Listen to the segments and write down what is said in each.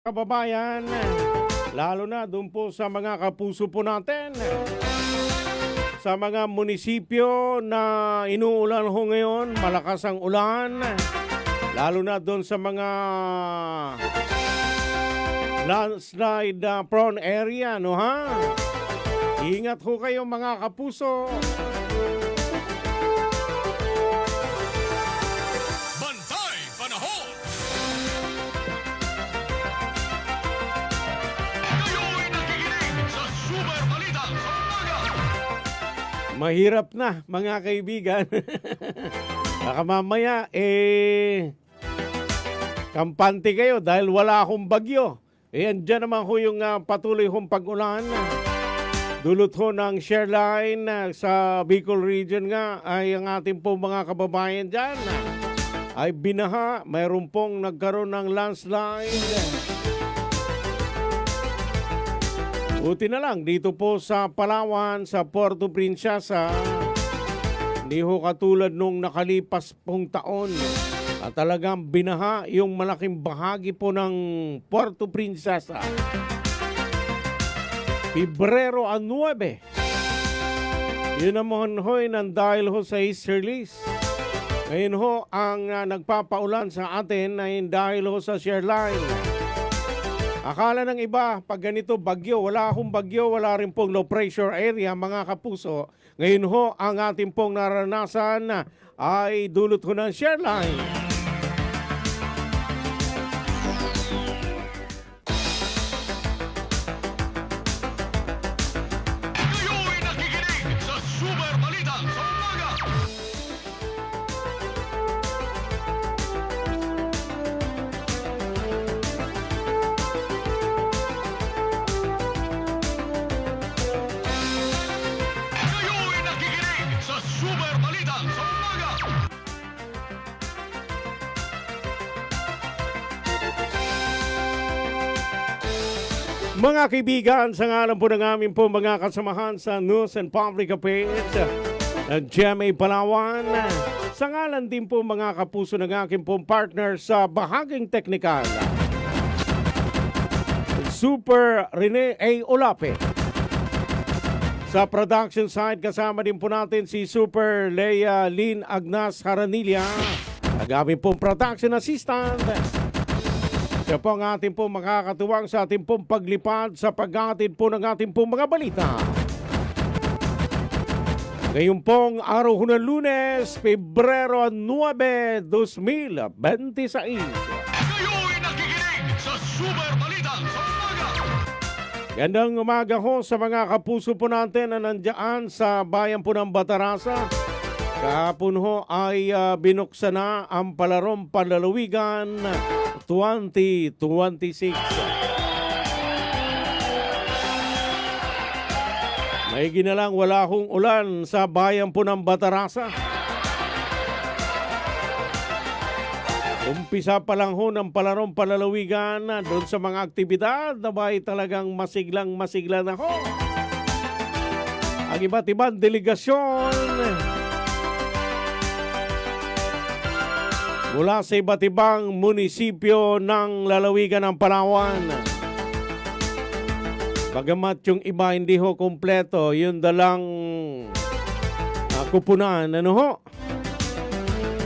Kababayan, lalo na doon po sa mga kapuso po natin, sa mga munisipyo na inuulan ho ngayon, malakas ang ulan, lalo na doon sa mga landslide prone area, no ha? Ingat ho kayo mga kapuso. Bantay Panahon! Kayo'y nakikinig sa Super Balita sa Umaga! Mahirap na mga kaibigan. Baka mamaya kampante kayo dahil wala akong bagyo. Andyan naman ho yung patuloy hong pag-ulan. Dulot ho ng share line sa Bicol region nga ay ang ating po mga kababayan dyan ay binaha. Mayroon pong nagkaroon ng landslide. Buti na lang dito po sa Palawan, sa Puerto Princesa, hindi ho katulad nung nakalipas pong taon. At talagang binaha yung malaking bahagi po ng Puerto Princesa. Pebrero 9. Yun naman ho'y nandahil ho sa easterlies. Ngayon ho ang nagpapaulan sa atin ay dahil ho sa share line. Akala ng iba, pag ganito bagyo, wala akong bagyo, wala rin pong low pressure area, mga kapuso. Ngayon ho, ang ating pong naranasan ay dulot ho ng share line. Kayo'y nakikinig sa Super Balita sa Umaga! Kayo'y nakikinig sa Super Balita sa Umaga! Mga kaibigan, sa ngalan po ng aming po mga kasamahan sa News and Public Affairs ng GMA Palawan, sa ngalan din po mga kapuso ng aking pong partner sa bahaging teknikal, Super Rene A. Olape. Sa production side, kasama din po natin si Super Leia Lynn Agnas Haranilla, ang aming pong production assistant. Siya po ang ating po makakatuwang sa ating pong paglipad sa paghatid po ng ating pong mga balita. Ngayon pong araw ho ng Lunes, Pebrero 9, 2026. Kayo'y nakikinig sa Super Balita sa Umaga! Gandang umaga ho sa mga kapuso po natin na nandiyan sa bayan po ng Batarasa. Kahapon ho ay binuksan na ang Palarong Panlalawigan 2026. May ginalang wala hong ulan sa bayan po ng Batarasa. Umpisa pa lang ho ng Palarong Panlalawigan doon sa mga aktibidad na ba'y talagang masiglang-masigla na ho. Ang iba't ibang delegasyon mula sa iba't ibang munisipyo ng lalawigan ng Palawan. Bagamat yung iba hindi ho kompleto, yun dalang kupunan, ano ho?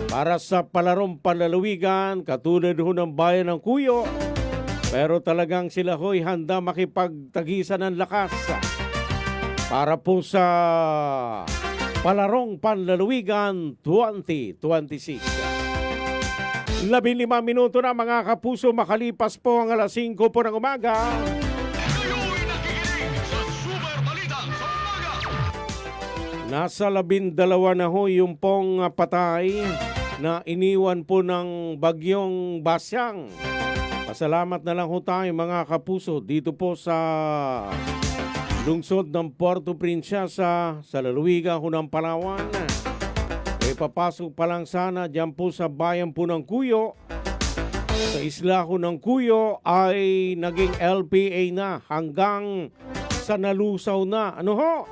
Para sa Palarong Panlalawigan, katulad ho ng bayan ng Cuyo, pero talagang sila ho'y handa makipagtagisan ng lakas para po sa Palarong Panlalawigan 2026. 15 minuto na mga kapuso, makalipas po ang alas 5 po ng umaga. Kayo'y nakikinig sa Super Balita sa Umaga! Nasa 12 na ho yung pong patay na iniwan po ng bagyong Basyang. Pasalamat na lang ho tayo mga kapuso dito po sa lungsod ng Puerto Princesa sa lalawigan ho ng Palawan. Papasok pa lang sana dyan po sa bayan po ng Cuyo. Sa isla ho ng Cuyo ay naging LPA na hanggang sa nalusaw na. Ano ho?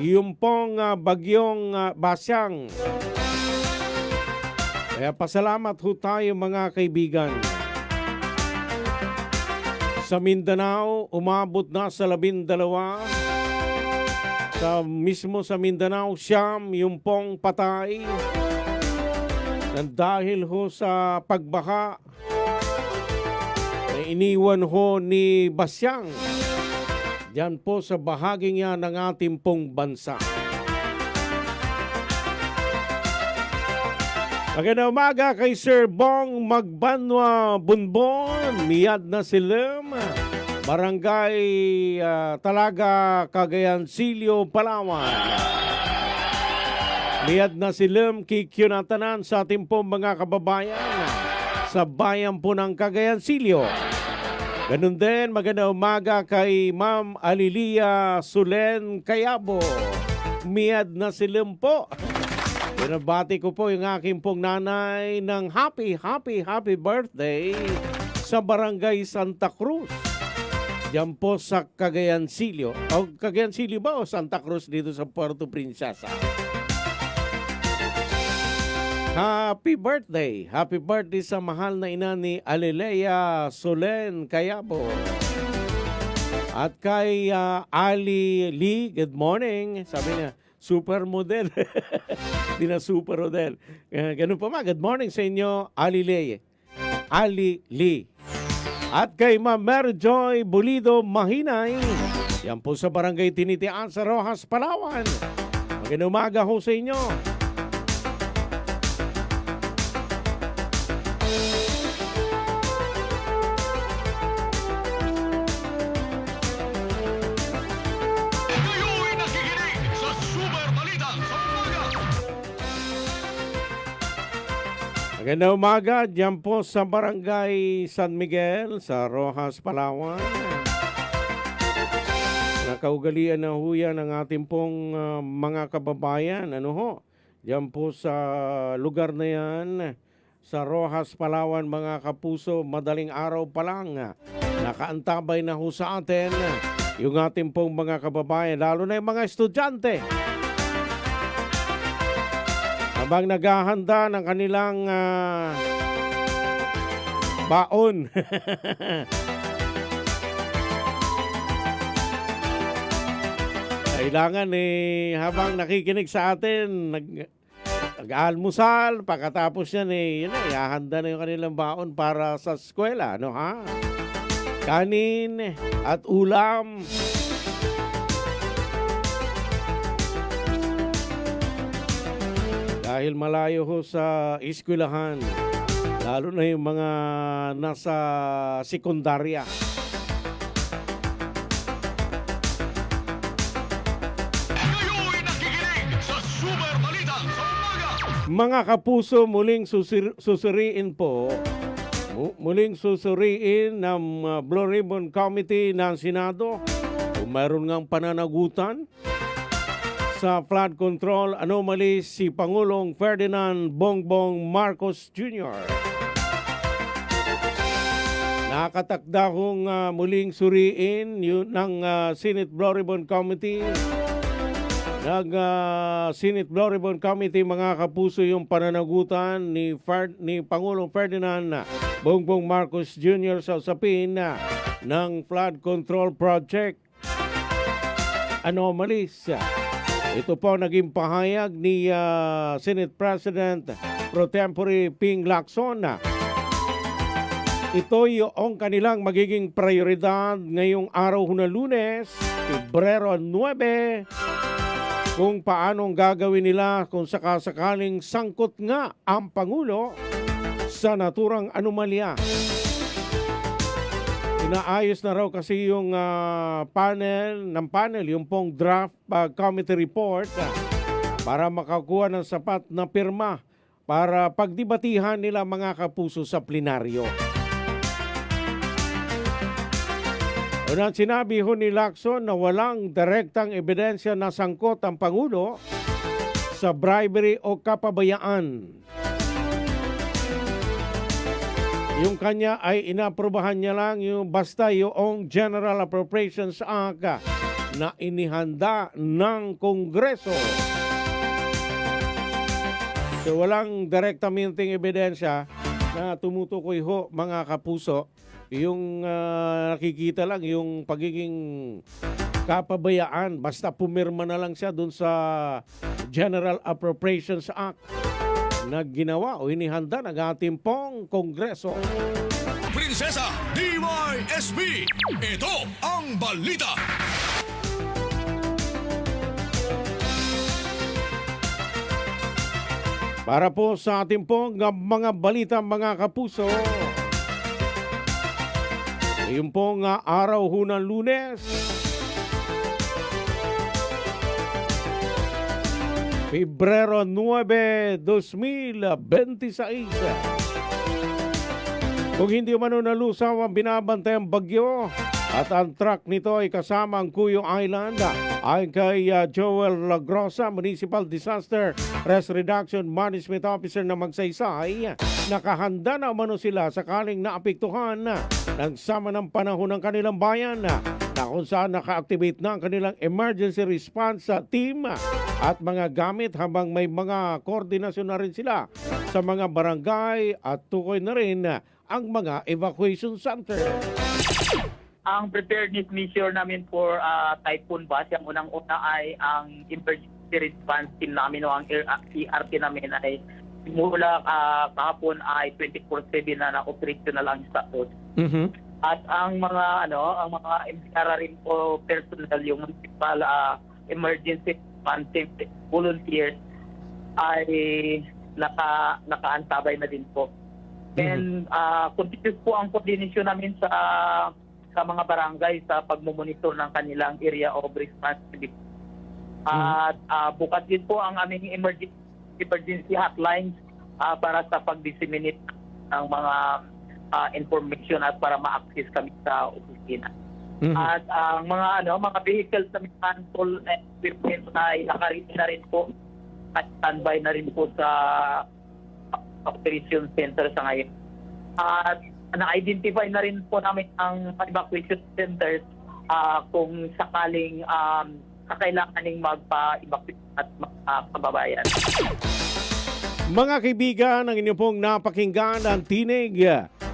Yung pong bagyong Basyang. Kaya pasalamat ho tayo mga kaibigan. Sa Mindanao, umabot na sa 12. Sa Mindanao, siyam yung pong patay. Nang dahil ho sa pagbaha na iniwan ho ni Basyang. Diyan po sa bahaging yan ng ating pong bansa. Magandang umaga kay Sir Bong Magbanwa Bunbon, Miyad na Silim, Barangay Talaga, Cagayan Silio, Palawan. Miyad na Silim, kikyunatanan sa ating pong mga kababayan sa bayan po ng Cagayan Silio. Ganun din, magandang umaga kay Ma'am Alilia Sulen Cayabo. Miyad na Silim po. Pinabati ko po yung aking pong nanay ng happy birthday sa Barangay Santa Cruz. Diyan po sa Cagayan Silio. O Cagayan Silio ba o Santa Cruz dito sa Puerto Princesa? Happy birthday! Happy birthday sa mahal na ina ni Alilea Solen Cayabo. At kay Ali Lee, good morning. Sabi niya, supermodel. Di na supermodel. Ganun pa ma. Good morning sa inyo, Ali Lee. At kay Ma'am Mary Joy Bulido Mahinay. Yan po sa Barangay Tinitian sa Rojas, Palawan. Magandang umaga ho sa inyo. Kayo'y nakikinig sa Super Balita sa umaga. Magandang umaga, diyan po sa Barangay San Miguel, sa Rojas, Palawan. Nakaugalian na ho yan ng ating pong mga kababayan. Ano ho? Diyan po sa lugar na yan, sa Rojas, Palawan, mga kapuso, madaling araw pa lang. Nakaantabay na ho sa atin yung ating pong mga kababayan, lalo na yung mga estudyante. Habang naghahanda ng kanilang baon. Kailangan habang nakikinig sa atin, nag-almusal, pagkatapos yan yun ihahanda na yung kanilang baon para sa eskwela, no ha? Kanin at ulam. Dahil malayo ho sa eskwelahan, lalo na yung mga nasa sekundarya. Kayo'y nakikinig sa Super Balita sa umaga. Mga kapuso, muling susuriin po, muling susuriin ng Blue Ribbon Committee ng Senado kung mayroon ngang pananagutan sa flood control anomalies si Pangulong Ferdinand Bongbong Marcos Jr. Nakatakda hong muling suriin ng Senate Blue Ribbon Committee. Senate Blue Ribbon Committee, mga kapuso, yung pananagutan ni Pangulong Ferdinand Bongbong Marcos Jr. sa usapin ng flood control project anomalies. Ito po naging pahayag ni Senate President Pro Tempore Ping Lacson. Ito yung kanilang magiging prioridad ngayong araw na Lunes, Pebrero 9, kung paanong gagawin nila kung sakasakaling sangkot nga ang Pangulo sa naturang anomalya. Inaayos na raw kasi yung panel, yung pong draft committee report para makakuha ng sapat na pirma para pagdibatihan nila, mga kapuso, sa plenaryo. Unang sinabi ho ni Lacson na walang direktang ebidensya na sangkot ang Pangulo sa bribery o kapabayaan. Yung kanya ay inaprobahan niya lang basta yung General Appropriations Act na inihanda ng Kongreso. So walang direktamenting ebidensya na tumutukoy ho, mga kapuso, yung nakikita lang yung pagiging kapabayaan. Basta pumirma na lang siya dun sa General Appropriations Act na ginawa o inihanda ng ating pong Kongreso. Prinsesa DYSB. Ito ang balita. Para po sa ating pong mga balita, mga kapuso, yung pong araw ho ng Lunes, Pebrero 9, 2026. Kung hindi man nalusaw ang binabantayang bagyo at ang truck nito ay kasama ang Cuyo Island, ayon kay Joel Lagrosa, Municipal Disaster Risk Reduction Management Officer na Magsaysay, nakahanda na umano sila sakaling naapektuhan ng sama ng panahon ng kanilang bayan na kung saan naka-activate na ang kanilang emergency response team at mga gamit habang may mga koordinasyon na rin sila sa mga barangay at tukoy na rin ang mga evacuation center. Ang preparedness measure namin for typhoon bash, yung unang-una ay ang emergency response team namin o ang ERT namin ay mula kahapon ay 24/7 na operational ang status. At ang mga ang mga MCR rin po personnel, yung municipal emergency response team volunteers ay nakaantabay na din po. And continuous po ang coordination namin sa mga barangay sa pagmumonitor ng kanilang area of responsibility. At bukas din po ang aming emergency hotlines para sa pag-disseminate ng mga information at para ma-access kami sa opisina. At ang mga vehicles na handle equipment ay nakaready na rin po at standby na rin po sa operation center sa ngayon. At na-identify na rin po namin ang evacuation centers kung sakaling kakailanganing magpa-evacuate at magpababayan. Mga kaibigan, ang inyong pong napakinggan ang tinig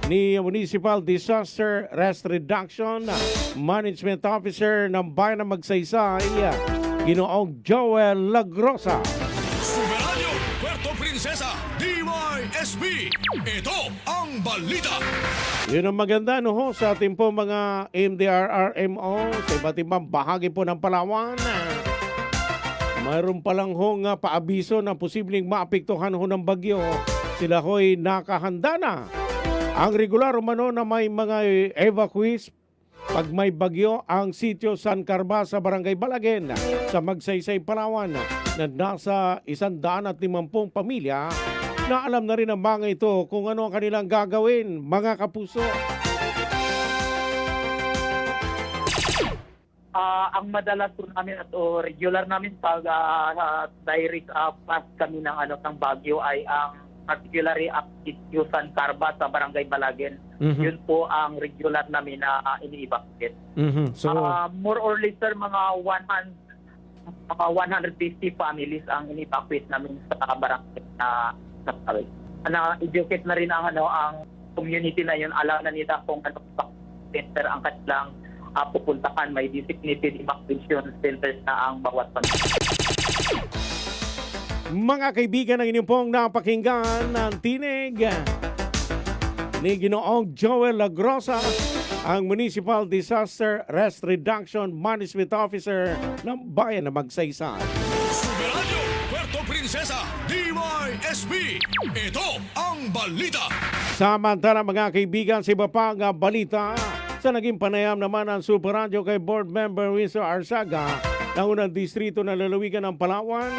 ni Municipal Disaster Risk Reduction Management Officer ng Bayan ng Magsaysay, Ginoong Joel Lagrosa. Superadyo, Puerto Princesa, DYSB. Ito ang balita. Yun ang maganda sa ating po mga MDRRMO sa iba't ibang bahagi po ng Palawan. Mayroon palang paabiso na posibleng maapektuhan ng bagyo. Sila ho'y nakahanda na. Ang regular umano na may mga evacuees pag may bagyo ang sitio San Carba sa Barangay Balagen sa Magsaysay, Palawan na nasa 150 pamilya na alam na rin ang mga ito kung ano ang kanilang gagawin, mga kapuso. Ang madalas po namin at regular namin pag direct pass kami ng bagyo ay ang particularly ang sitio San Carba sa Barangay Balagen. Yun po ang regular namin na ini-evacuate. So, more or less sir, mga 150 families ang ini-evacuate namin sa barangay na educate na rin ang community na yun. Alam na nila kung ano center ang kanilang pupuntahan. May designated evacuation centers na ang bawat pamilya. mga kaibigan, ang inyong pong napakinggan ng tinig ni Ginoong Joel Lagrosa, ang Municipal Disaster Risk Reduction Management Officer ng Bayan ng Magsaysay. Superadyo, Puerto Princesa, DYSB. Ito ang balita. Samantala mga kaibigan, sa iba pang balita, sa naging panayam naman ang Super Radio kay Board Member Winsor Arsaga ng unang distrito na lalawigan ng Palawan,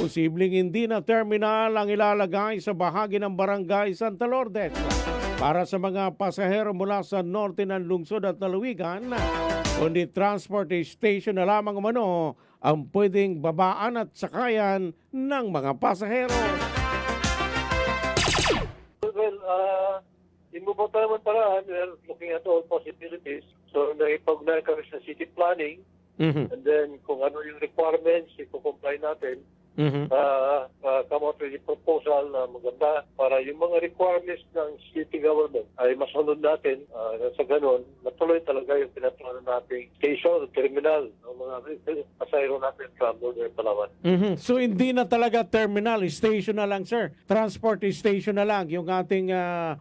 posibleng hindi na terminal ang ilalagay sa bahagi ng Barangay Santa Lourdes para sa mga pasahero mula sa norte ng lungsod at lalawigan, kundi transport station na lamang umano ang pwedeng babaan at sakayan ng mga pasahero. Well, in Mubota naman paraan, we're looking at all possibilities. So, nakipag-ugnay kami sa city planning. And then, kung ano yung requirements, ipo-comply natin. Come out with a proposal na maganda para yung mga requirements ng city government ay masunod natin. Sa ganun, natuloy talaga yung pinaplano nating station, terminal, ng mga pasahero natin from Northern Palawan. So hindi na talaga terminal, station na lang, sir. Transport station na lang yung ating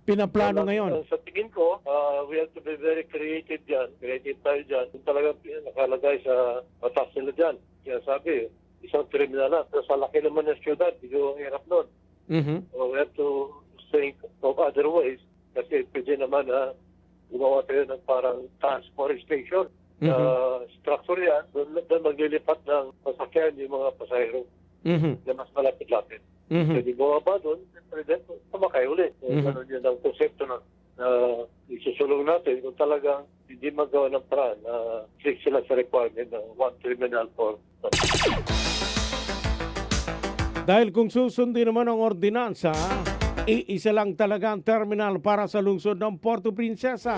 pinaplano ngayon. Sa tingin ko, we have to be very creative dyan. Creative tayo dyan. Kung talagang nakalagay sa batas nila dyan. Kaya sabi, isang terminal na. Pero sa laki naman ng syudad, hindi ko ang hirap nun. So we have to think of other ways. Kasi pwede naman gumawa tayo ng parang transport station. Structure yan, doon maglilipat ng pasakyan yung mga pasahero na mas malapit-lapit. Pwede bumaba doon, pwede tumakay ulit. Ganun yun ang konsepto na isusulong natin kung talagang hindi magawa ng paraan na strict sila sa requirement ng one terminal for. Dahil kung susundin naman ang ordinansa, iisa lang talaga ang terminal para sa lungsod ng Puerto Princesa.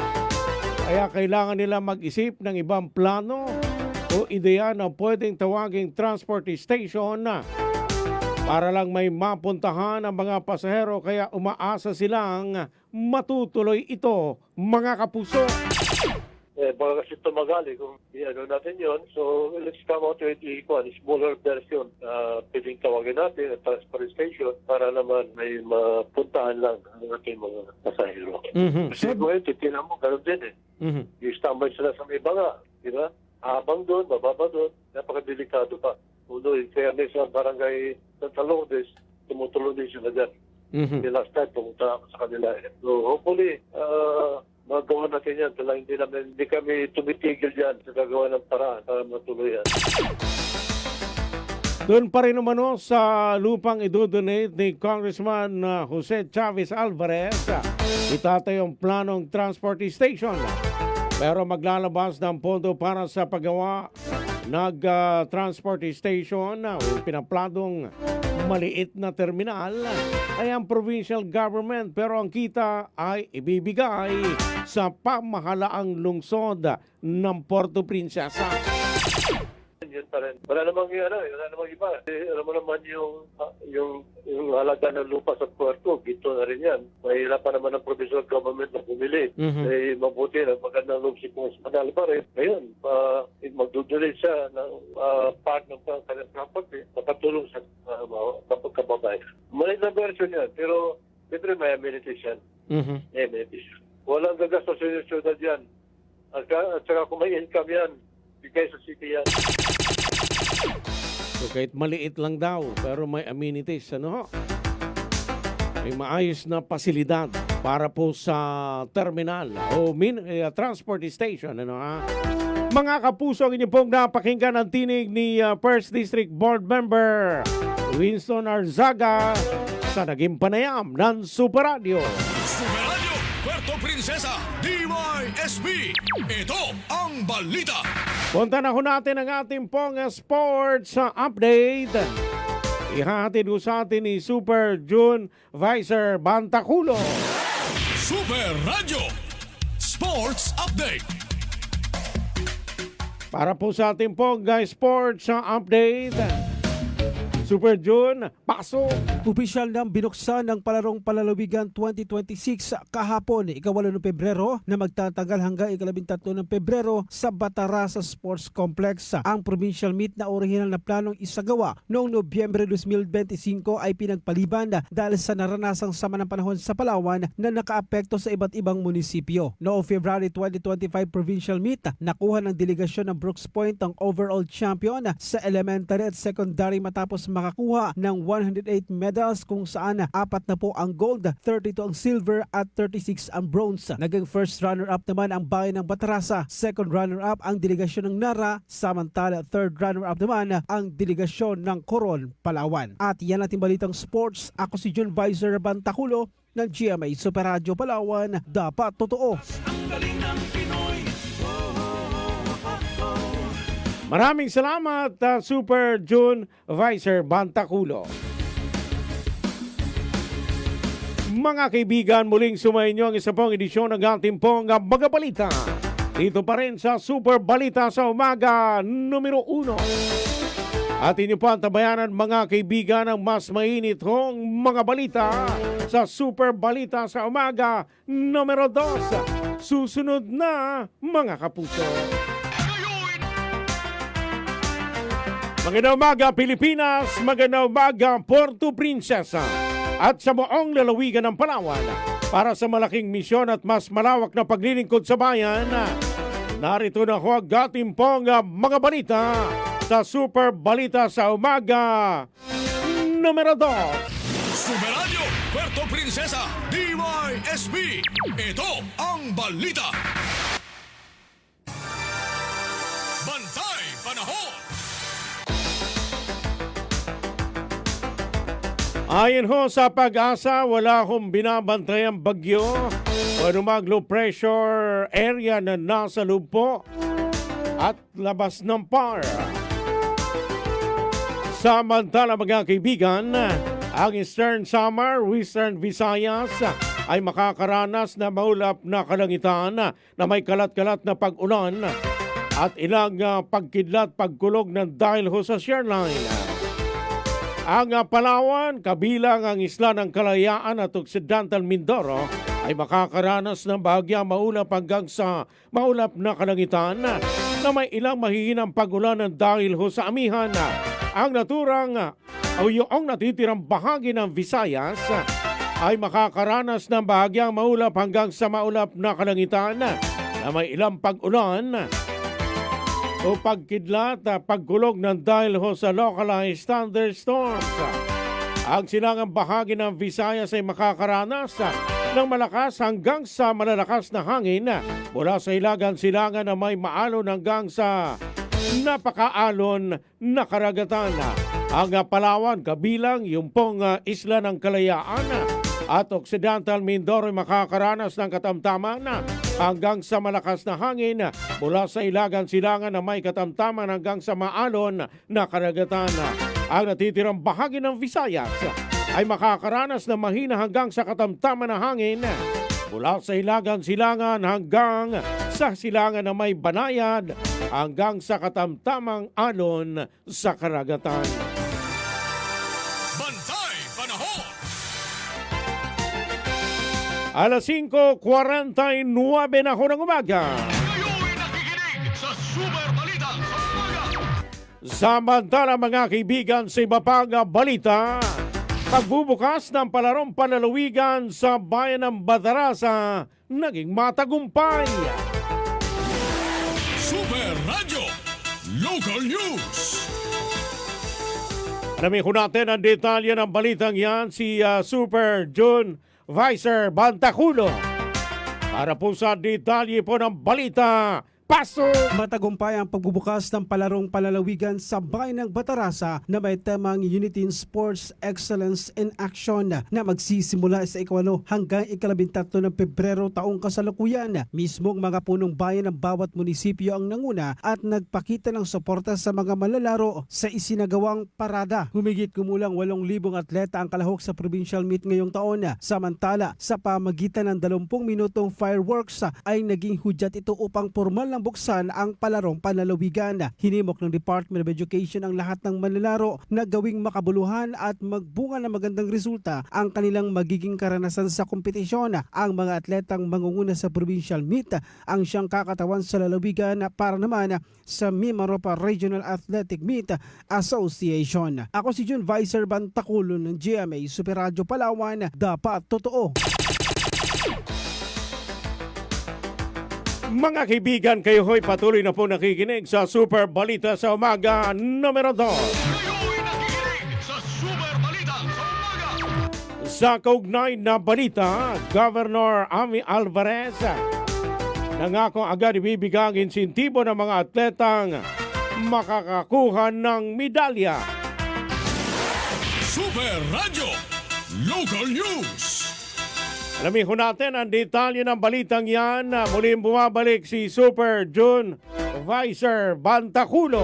Kaya kailangan nila mag-isip ng ibang plano o ideya na pwedeng tawaging transport station na para lang may mapuntahan ang mga pasahero, kaya umaasa silang matutuloy ito, mga kapuso. Baka kasi tumagali kung ano natin yon. So let's come out with a smaller version. Pwedeng tawagin natin a transport station para naman may mapuntahan lang ang ating mga pasahero. Kasi kung titignan mo, ganun din Yung standby sila sa may banga, di ba? Habang doon, bababa doon, napakadelikado pa. Uno, in fairness sa barangay Santa Lourdes, tumutulong din sila dyan. The last time, pumunta ako sa kanila. So hopefully, magawa natin yan. Hindi kami tumitigil dyan sa gagawa ng paraan para matuloy yan. Doon pa rin naman sa lupang idodonate ni Congressman Jose Chavez Alvarez, itatay ang planong transport station. Pero maglalabas ng pondo para sa paggawa transport station o pinapladong maliit na terminal ay ang provincial government, pero ang kita ay ibibigay sa pamahalaang lungsod ng Puerto Princesa. Yun pa rin. Wala namang iba. Alam mo naman yung halaga ng lupa sa Puerto, gito na rin yan. Mahirap pa naman ang provincial government na bumili. Mabuti na magandang loob si Congressman Alvarez. Ngayon, magdudulay siya ng part ng kanyang property, makatulong sa kapagkababay. Maliit na version yan, pero siyempre may amenities yan. May amenities. Walang gagastos sa syudad yan. At saka kung may income yan, bigay sa city yan. So kahit maliit lang daw, pero may amenities, may maayos na pasilidad para po sa terminal o transport station, Mga kapuso, ang inyo pong napakinggan ang tinig ni First District Board Member Winston Arzaga sa naging panayam ng Super Radio. Super Radio, Puerto Princesa, DYSB. Ito ang balita. Punta na ho natin ang ating pong sports update. Ihahatid ho sa atin ni Super June Vicer Bantaculo. Super Radio Sports Update. Para po sa ating pong sports update, Super June, pasok! Opisyal nang binuksan ng palarong palalawigan 2026 kahapon, 8 ng Pebrero, na magtatagal hanggang 13 ng Pebrero sa Batarasa Sports Complex. Ang provincial meet na orihinal na planong isagawa noong Nobyembre 2025 ay pinagpaliban dahil sa naranasang sama ng panahon sa Palawan na nakaapekto sa iba't ibang munisipyo. Noong February 2025 provincial meet, nakuha ng delegasyon ng Brooks Point ang overall champion sa elementary at secondary matapos makakuha ng 108 medals kung saan 4 na po ang gold, 32 ang silver at 36 ang bronze. Naging first runner-up naman ang bayan ng Batarasa, second runner-up ang delegasyon ng Nara, samantala third runner-up naman ang delegasyon ng Coron, Palawan. At yan ating balitang sports. Ako si June Vicer Bantaculo ng GMA Super Radio Palawan. Dapat totoo. Maraming salamat, Super June Vicer Bantaculo. Mga kaibigan, muling sumainyo ang isa pong edisyon ng ating pong mga balita. Dito pa rin sa Super Balita sa Umaga, numero 1. At inyo po ang tabayanan mga kaibigan ang mas mainit hong mga balita sa Super Balita sa Umaga numero 2. Susunod na mga kapuso. Ngayon, Magandang umaga Pilipinas, magandang umaga Puerto Princesa at sa buong lalawigan ng Palawan. Para sa malaking misyon at mas malawak na paglilingkod sa bayan, narito na ho ang ating pong mga balita sa Super Balita sa Umaga numero 2. Super Radio Puerto Princesa DYSB. Ito ang balita. Bantay Panahon. Ayon ho sa Pag-asa, wala hong binabantayang bagyo o anumang low pressure area na nasa loob po at labas ng PAR. Samantala mga kaibigan, ang Eastern Samar, Western Visayas ay makakaranas na maulap na kalangitan na may kalat-kalat na pag-ulan at ilang pagkidlat pagkulog ng dahil ho sa shearline. Ang Palawan, kabilang ang isla ng Kalayaan at Occidental Mindoro ay makakaranas ng bahagyang maulap hanggang sa maulap na kalangitan na may ilang mahihinang pag-ulan ng dahil ho sa amihan. Ang naturang o yung natitirang bahagi ng Visayas ay makakaranas ng bahagyang maulap hanggang sa maulap na kalangitan na may ilang pag-ulan o pagkidlat, pagkulog ng dahil ho sa localized thunderstorms. Ang silangang bahagi ng Visayas ay makakaranas ng malakas hanggang sa malalakas na hangin mula sa hilagan-silangan na may maalon hanggang sa napakaalon na karagatan. Ang Palawan, kabilang yung pong isla ng Kalayaan at Occidental Mindoro ay makakaranas ng katamtaman hanggang sa malakas na hangin mula sa ilagan-silangan na may katamtaman hanggang sa maalon na karagatan. Ang natitirang bahagi ng Visayas ay makakaranas ng mahina hanggang sa katamtaman na hangin mula sa ilagan-silangan hanggang sa silangan na may banayad hanggang sa katamtamang alon sa karagatan. Bantay Panahon. Alas 5:49 na ho ng umaga. Ngayon nakikinig sa Super Balita sa Umaga. Samantala mga kaibigan sa iba pang balita, pagbubukas ng palarong panlalawigan sa bayan ng Batarasa naging matagumpay. Super Radio Local News. Alamin ko natin ang detalye ng balitang yan si Super June Vicer Bantaculo. Para po sa detalye po ng balita, pasok! Matagumpay ang pagbubukas ng palarong panlalawigan sa bayan ng Batarasa na may temang Unity in Sports Excellence in Action na magsisimula sa 8 hanggang 13 ng Pebrero taong kasalukuyan. Mismong mga punong bayan ng bawat munisipyo ang nanguna at nagpakita ng suporta sa mga malalaro sa isinagawang parada. Humigit kumulang 8,000 atleta ang kalahok sa provincial meet ngayong taon. Samantala, sa pamagitan ng 20 minutong fireworks ay naging hudyat ito upang formal na buksan ang palarong panlalawigan. Hinimok ng Department of Education ang lahat ng manlalaro na gawing makabuluhan at magbunga ng magandang resulta ang kanilang magiging karanasan sa kompetisyon. Ang mga atletang mangunguna sa provincial meet ang siyang kakatawan sa lalawigan para naman sa Mimaropa Regional Athletic Meet Association. Ako si June Vicer Bantaculo ng GMA Super Radio Palawan. Dapat totoo. Mga kaibigan, kayo ho'y patuloy na po nakikinig sa Super Balita sa Umaga numero 2. Ngayon nakikinig sa Super Balita sa Umaga. Sa kaugnay na balita, Governor Amy Alvarez nangako agad ibibigay ang insentibo ng mga atletang makakakuha ng medalya. Super Radio Local News. Alamin ko natin ang detalye ng balitang yan. Muling bumabalik si Super June Vicer Bantaculo.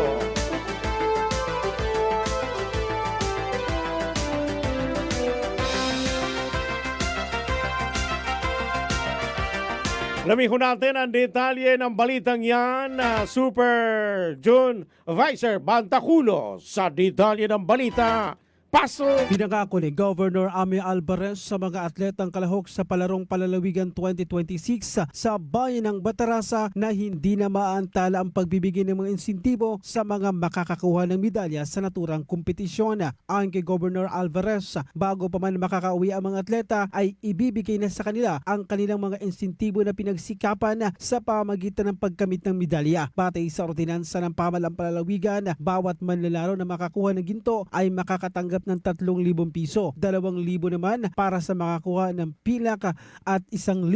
Lamiho natin ang detalye ng balitang yan na Super June Vicer Bantaculo sa detalye ng balita. Paso! Pinangako ni Governor Amy Alvarez sa mga atletang kalahok sa Palarong Palalawigan 2026 sa bayan ng Batarasa na hindi na maantala ang pagbibigay ng mga insentibo sa mga makakakuha ng medalya sa naturang kompetisyon. Ayon kay Governor Alvarez, bago pa man makakauwi ang mga atleta ay ibibigay na sa kanila ang kanilang mga insentibo na pinagsikapan sa pamagitan ng pagkamit ng medalya. Batay sa ordinansa ng Pamahalang Palalawigan, bawat manlalaro na makakuha ng ginto ay makakatanggap ng 3,000 piso, 2,000 naman para sa makakuha ng pilak at 1,000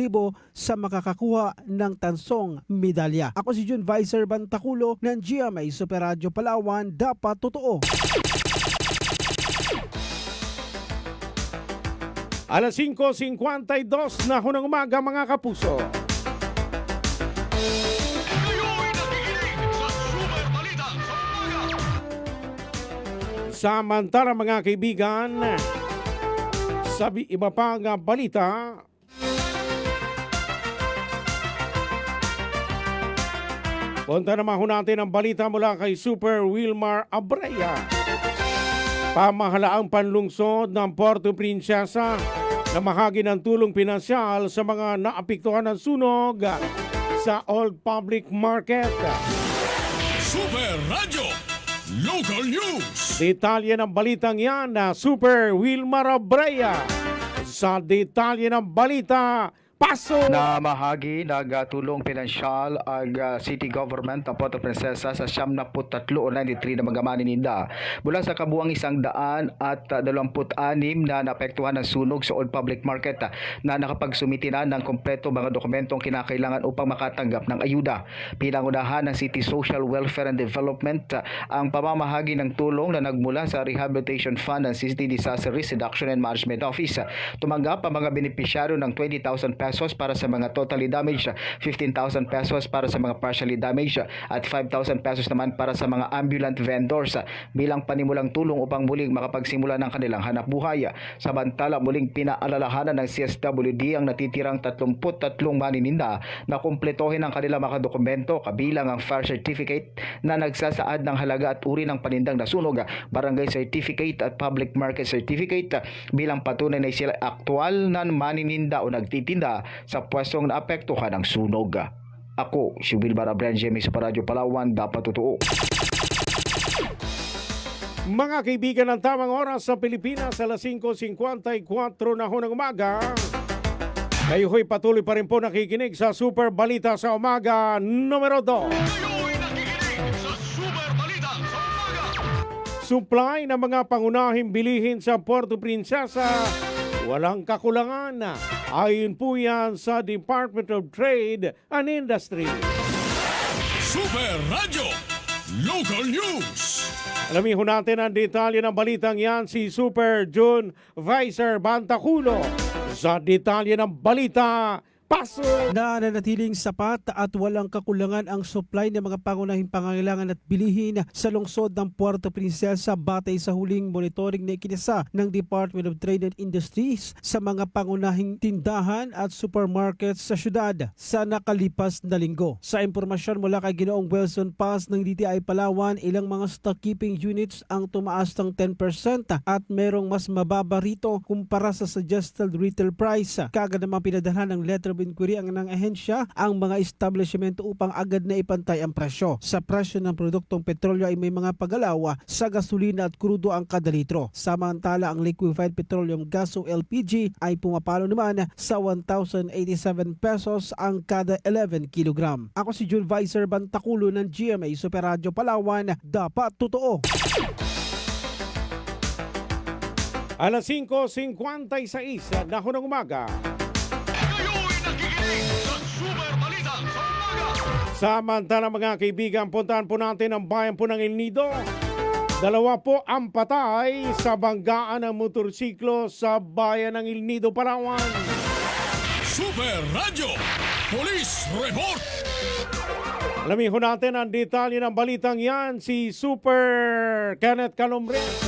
sa makakakuha ng tansong medalya. Ako si June Vicer Bantaculo ng GMA Super Radio Palawan, dapat totoo. Alas 5:52 na hunang umaga mga kapuso. Kayo'y nakikinig sa Super Balita sa umaga. Samantala mga kaibigan, sabi iba pa nga balita, punta naman ho natin ang balita mula kay Super Wilmar Abreya. Pamahalaang panlungsod ng Puerto Princesa na mahagi ng tulong pinansyal sa mga naapektuhan ng sunog sa Old Public Market. Super Radio Local News. Detalye ng balitang yan na Super Wilmar Abreya. Sa detalye ng balita, paso! Na mahagi nagatulong pinansyal ang City Government ng Puerto Princesa sa 93 o 93 na mga maninda mula sa kabuang 126 na naapektuhan ng sunog sa Old Public Market na nakapagsumiti na ng kompleto mga dokumentong kinakailangan upang makatanggap ng ayuda. Pinangunahan ng City Social Welfare and Development ang pamamahagi ng tulong na nagmula sa Rehabilitation Fund ng City Disaster Risk Reduction and Management Office. Tumanggap ang mga benepisyaryo ng 20,000 pesos para sa mga totally damaged, 15,000 pesos para sa mga partially damaged at 5,000 pesos naman para sa mga ambulant vendors bilang panimulang tulong upang muling makapagsimula ng kanilang hanapbuhay. Samantala muling pinaalalahanan ng CSWD ang natitirang 33 manininda na kumpletohin ang kanilang mga dokumento kabilang ang fire certificate na nagsasaad ng halaga at uri ng panindang nasunog, barangay certificate at public market certificate bilang patunay na sila aktual na manininda o nagtitinda sa pwestong naapektuhan ng sunog. Ako, si Wilmar Abreya, GMA Super Radio Palawan, dapat totoo. Mga kaibigan, ng tamang oras sa Pilipinas, alas 5:54 na ho ng umaga. Kayo ho'y patuloy pa rin po nakikinig sa Super Balita sa Umaga numero 2. Kayo'y nakikinig sa Super Balita sa umaga. Supply ng mga pangunahing bilihin sa Puerto Princesa, walang kakulangan. Ayon po yan sa Department of Trade and Industry. Super Radio Local News. Alamin ho natin ang detalye ng balitang yan si Super June Vicer Bantaculo. Sa detalye ng balita, paso! Nananatiling sapat at walang kakulangan ang supply ng mga pangunahing pangangailangan at bilihin sa lungsod ng Puerto Princesa batay sa huling monitoring na ikinasa ng Department of Trade and Industries sa mga pangunahing tindahan at supermarkets sa syudad sa nakalipas na linggo. Sa impormasyon mula kay Ginoong Wilson Paz ng DTI Palawan, ilang mga stock keeping units ang tumaas ng 10% at merong mas mababa rito kumpara sa suggested retail price. Kagad naman pinadalhan ng letter of inquiry ang ng ahensya ang mga establishmento upang agad na ipantay ang presyo. Sa presyo ng produktong petrolyo ay may mga pagalaw sa gasolina at krudo ang kada litro. Samantala ang liquefied petroleum gas o LPG ay pumapalo naman sa 1,087 pesos ang kada 11 kilogram. Ako si June Vicer Bantaculo ng GMA Super Radio Palawan, dapat totoo. Alas 5:56 na ho ng umaga. Kayo'y nakikinig sa Super Balita sa umaga. Samantala mga kaibigan, puntahan po natin ang bayan po ng El Nido. 2 po ang patay sa banggaan ng motorsiklo sa bayan ng El Nido, Palawan. Super Radio Police Report. Alamin ho natin ang detalye ng balitang yan si Super Kenneth Calumres.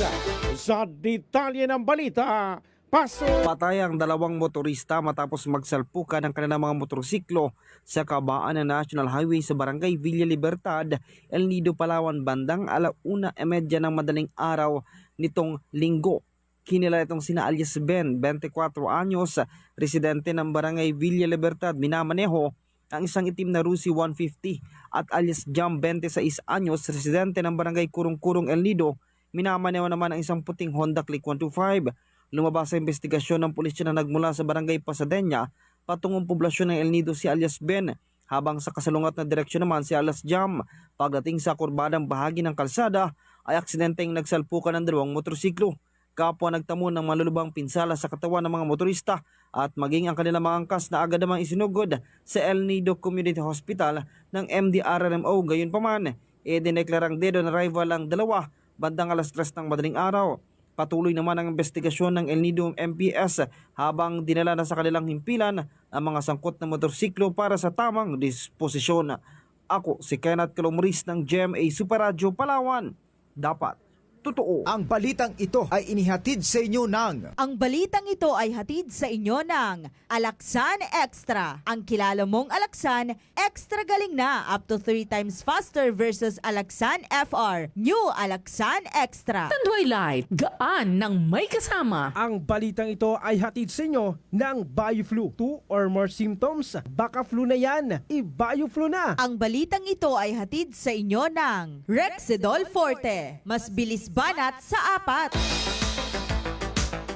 Sa detalye ng balita, Pasok! Patay ang dalawang motorista matapos magsalpukan ng kanilang mga motorsiklo sa kabaan ng National Highway sa Barangay Villa Libertad, El Nido, Palawan bandang 1:30 ng madaling araw nitong linggo. Kinilala itong sina alias Ben, 24 anyos, residente ng Barangay Villa Libertad, minamaneho ang isang itim na Rusi 150 at alias Jam, 26 anyos, residente ng Barangay Kurong-Kurong, El Nido, minamaneho naman ang isang puting Honda Click 125. Lumabas sa investigasyon ng pulisya na nagmula sa Barangay Pasadena patungong poblasyon ng El Nido si alias Ben, habang sa kasalungat na direksyon naman si alias Jam. Pagdating sa kurbadang bahagi ng kalsada ay aksidenteng nagsalpukan ng dalawang motorsiklo. Kapwa nagtamo ng malulubang pinsala sa katawan ng mga motorista at maging ang kanilang mga angkas na agad namang isinugod sa El Nido Community Hospital ng MDRRMO. Gayunpaman, dineklarang dead on arrival ang dalawa bandang 3:00 ng madaling araw. Patuloy naman ang investigasyon ng El Nido MPS habang dinala na sa kanilang himpilan ang mga sangkot na motorsiklo para sa tamang disposisyon. Ako si Kenneth Calomris ng GMA Super Radio Palawan. Dapat totoo. Ang balitang ito ay inihatid sa inyo ng Ang balitang ito ay hatid sa inyo ng Alaksan Extra. Ang kilala mong Alaksan, extra galing na, up to 3 times faster versus Alaksan FR. New Alaksan Extra. Tanduay Light, gaan ng may kasama. Ang balitang ito ay hatid sa inyo ng BioFlu. 2 or more symptoms, baka flu na yan. I-BioFlu na. Ang balitang ito ay hatid sa inyo ng Rexidol Forte. Mas bilis banat sa 4.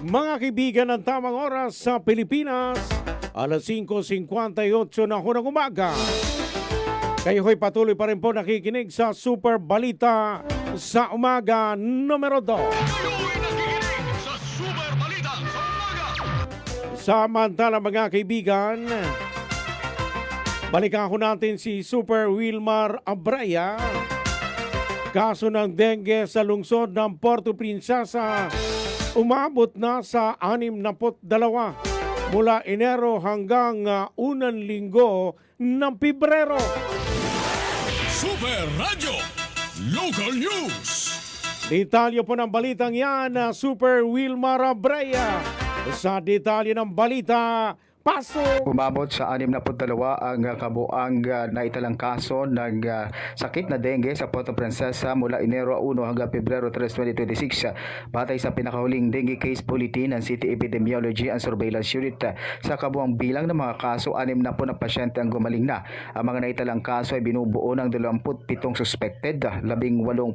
Mga kaibigan, ng tamang oras sa Pilipinas, 5:58 na ng umaga. Kayo ho'y patuloy pa rin po nakikinig sa Super Balita sa umaga numero 2. Kayo'y nakikinig sa Super Balita sa umaga. Samantala mga kaibigan, balikan ko natin si Super Wilmar Abraya. Kaso ng dengue sa lungsod ng Puerto Princesa umabot na sa 62 mula Enero hanggang unang linggo ng Pebrero. Super Radio Local News. Detalye po ng balitang yan, Super Wilmar Abraya. Sa detalye ng balita, pasok! Umabot sa 62 ang kabuang naitalang kaso ng sakit na dengue sa Puerto Princesa mula Enero 1 hanggang Pebrero 3, 2026. Batay sa pinakahuling dengue case bulletin ng City Epidemiology and Surveillance Unit, sa kabuang bilang ng mga kaso, 60 na pasyente ang gumaling na. Ang mga naitalang kaso ay binubuo ng 27 suspected, 18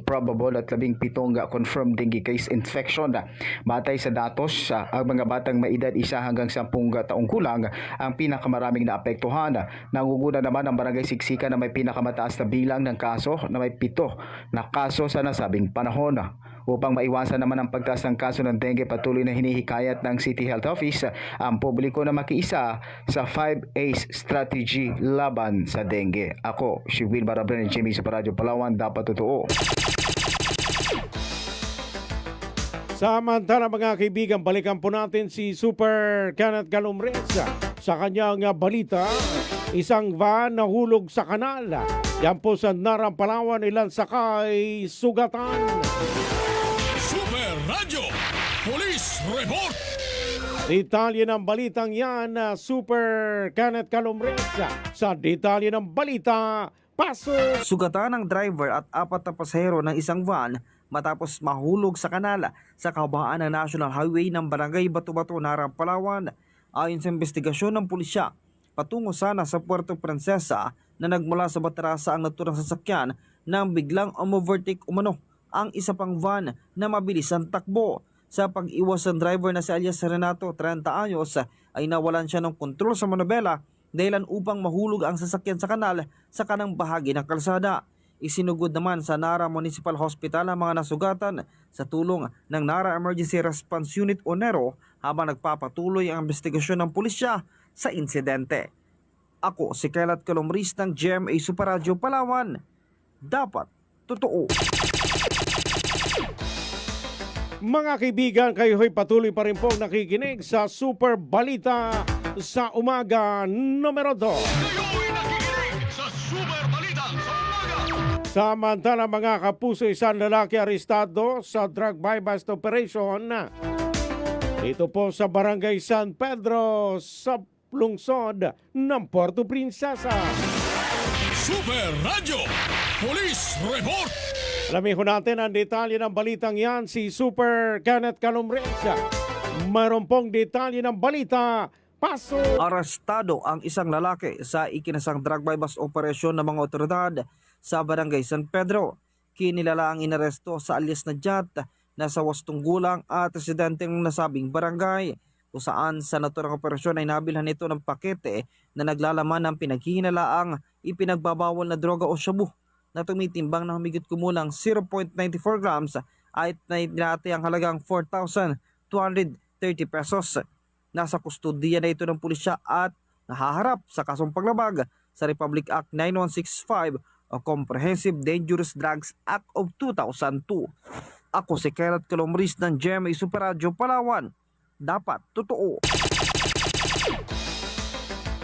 probable at 17 confirmed dengue case infection. Batay sa datos, ang mga batang may edad 1 hanggang 10 taong kulang ang pinakamaraming naapektuhan. Nangunguna naman ang Barangay Siksika na may pinakamataas na bilang ng kaso na may 7 na kaso sa nasabing panahon. Upang maiwasan naman ang pagtaas ng kaso ng dengue, patuloy na hinihikayat ng City Health Office ang publiko na makiisa sa 5A's strategy laban sa dengue. Ako, si Wilmar Abraya ng GMA Super Radio Palawan, dapat totoo. Samantala mga kaibigan, balikan po natin si Super Kenneth Calomres sa kanyang balita. Isang van nahulog sa kanal. Yan po sa Narang, Palawan, ilan sakay sugatan. Super Radio Police Report. Detalye ng balitang yan, Super Kenneth Calomres. Sa detalye ng balita, pasok! Sugatan ng driver at 4 na pasahero ng isang van matapos mahulog sa kanal sa kabaan ng National Highway ng Barangay Bato-Bato, Narang, Palawan. Ayon sa investigasyon ng pulisya, patungo sana sa Puerto Princesa na nagmula sa Batarasa ang naturang sasakyan nang biglang umovertake umano ang isa pang van na mabilis ang takbo. Sa pag-iwas ng driver na si alias Renato, 30 anyos, ay nawalan siya ng kontrol sa manobela dahilan upang mahulog ang sasakyan sa kanal sa kanang bahagi ng kalsada. Isinugod naman sa Nara Municipal Hospital ang mga nasugatan sa tulong ng Nara Emergency Response Unit o NERO habang nagpapatuloy ang investigasyon ng pulisya sa insidente. Ako si Kenneth Calomris ng GMA Super Radio Palawan. Dapat totoo. Mga kaibigan, kayo ho'y patuloy pa rin pong nakikinig sa Super Balita sa umaga numero 2. Kayo'y nakikinig sa Super Balita sa umaga. Samantala mga kapuso, isang lalaki arestado sa drug buy-bust operation Dito po sa Barangay San Pedro sa lungsod ng Puerto Princesa. Super Radio Police Report. Alamin ko natin ang detalye ng balitang yan si Super Kenneth Calumrensa. Mayroon pong detalye ng balita. Paso! Arestado ang isang lalaki sa ikinasang drug bypass operasyon ng mga otoridad sa Barangay San Pedro. Kinilala ang inaresto sa alias na Jat na sa 8 gulang at residente ng nasabing barangay, kung saan sa naturang operasyon ay nabilhan nito ng pakete na naglalaman ng pinaghihinalaang ipinagbabawal na droga o shabu na tumitimbang na humigit kumulang 0.94 grams at nainati ang halagang 4,230 pesos. Nasa kustudiya na ito ng pulisya at nahaharap sa kasong paglabag sa Republic Act 9165 o Comprehensive Dangerous Drugs Act of 2002. Ako si Kenneth Calumris ng GMA Super Radio Palawan. Dapat totoo.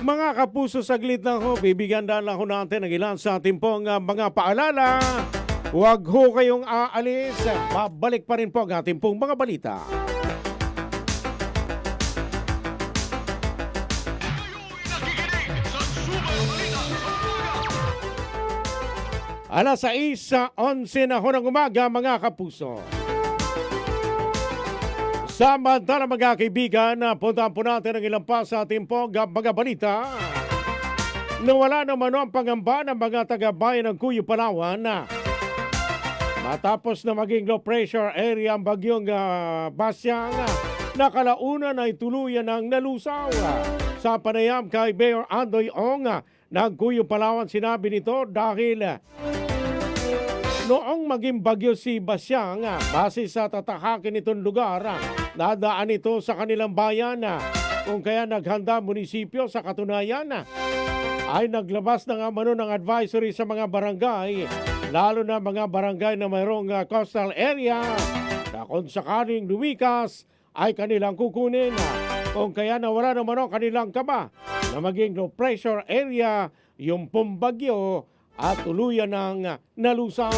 Mga kapuso, saglit lang ho, bibigyan daan lang ho natin ng ilan sa ating pong mga paalala. Huwag ho kayong aalis, babalik pa rin po ang ating pong mga balita. Nakikinig sa Super Balita sa umaga. Alas 6:11 na ho ng umaga, mga kapuso. Samantala mga kaibigan, puntahan po natin ang ilang pa sa ating pong mga balita. Nawala naman ang pangamba ng mga taga-bayan ng Cuyo, Palawan matapos na maging low pressure area ang bagyong Basyang na kalaunan ay tuluyan ng nalusaw. Sa panayam kay Mayor Andoy Ong ng Cuyo, Palawan, sinabi nito dahil noong maging bagyo si Basyang, base sa tatahakin nitong lugar, nadaan ito sa kanilang bayan, kung kaya naghanda munisipyo sa katunayan ay naglabas na nga mano ng advisory sa mga barangay, lalo na mga barangay na mayroong coastal area na kung sakaling lumikas ay kanilang kukunin. Kung kaya nawala naman ang kanilang kaba na maging low pressure area yung pumbagyo at tuluyan ng nalusaw.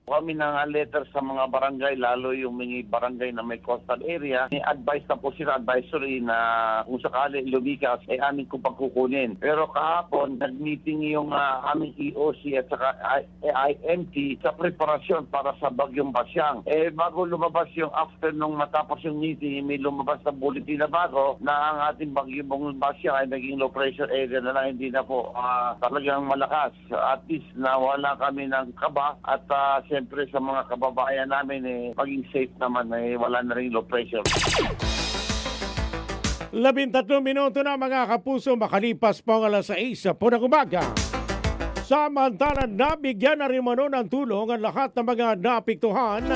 Kami ng letter sa mga barangay, lalo yung mga barangay na may coastal area, ni-advise na po sila, advisory na kung sakali lumikas ay aming kung pagkukunin. Pero kahapon, nag-meeting yung aming EOC at saka IMT sa preparasyon para sa bagyong Basyang. Bago lumabas yung after nung matapos yung meeting, may lumabas na bulletin na bago na ang ating bagyong Basyang ay naging low pressure area na lang, hindi na po talagang malakas. At least nawala kami ng kaba at siyempre sa mga kababayan namin maging safe naman, wala na rin low pressure. 13 minuto na mga kapuso, makalipas po ang alas 6 po ng umaga. Samantala, nabigyan na rin mano ng tulong ang lahat ng mga naapektuhan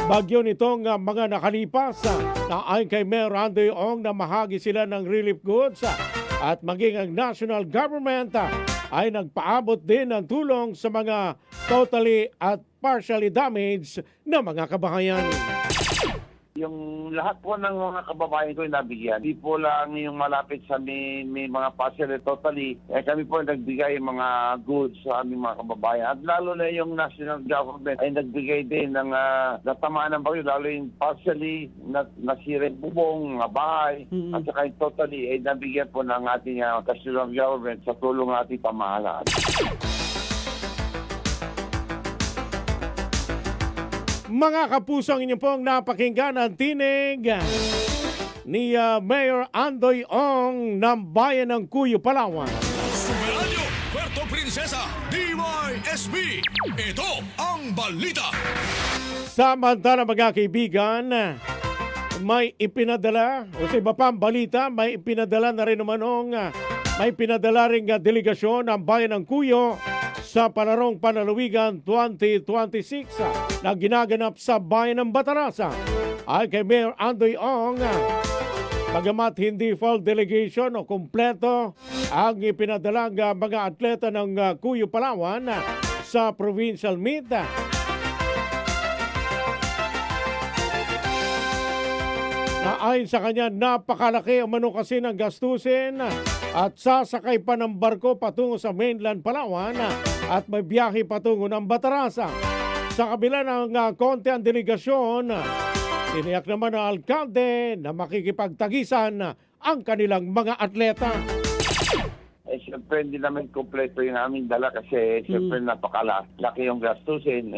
bagyo nitong mga nakalipas na ayon kay Mayor Andoy Ong na mahagi sila ng relief goods at maging ang national government ay nagpaabot din ng tulong sa mga totally at partially damaged na mga kabahayan. Yung lahat po ng mga kababayan ko yung nabigyan, di po lang yung malapit sa may mga partially totally, kami po nagbigay mga goods sa aming mga kababayan. At lalo na yung national government ay nagbigay din ng natamaan ng bagyo, lalo yung partially nasira yung bubong, mga bahay, at saka yung totally ay nabigyan po ng ating national government sa tulong ng ating pamahalaan. Mga kapusong, inyo pong napakinggan ang tinig ni Mayor Andoy Ong ng Bayan ng Cuyo, Palawan. Super Radio Puerto Princesa DYSB. Ito ang balita. Samantala mga kaibigan, may ipinadala o sa iba pang balita, may ipinadala na rin naman may pinadala ring delegasyon ng Bayan ng Cuyo sa Palarong Panalawigan 2026 na ginaganap sa Bayan ng Batarasa. Ay kay Mayor Andoy Ong, bagamat hindi full delegation o kumpleto ang ipinadalang mga atleta ng Cuyo, Palawan sa provincial meet, na ayon sa kanya napakalaki umano kasi ng gastusin at sasakay pa ng barko patungo sa mainland Palawan at may biyahe patungo ng Batarasa. Sa kabila ng konti ang delegasyon, tiniyak naman ng alkalde na makikipagtagisan ang kanilang mga atleta. Siyempre, hindi namin kompleto yung aming dala kasi siyempre napakalaki yung gastusin.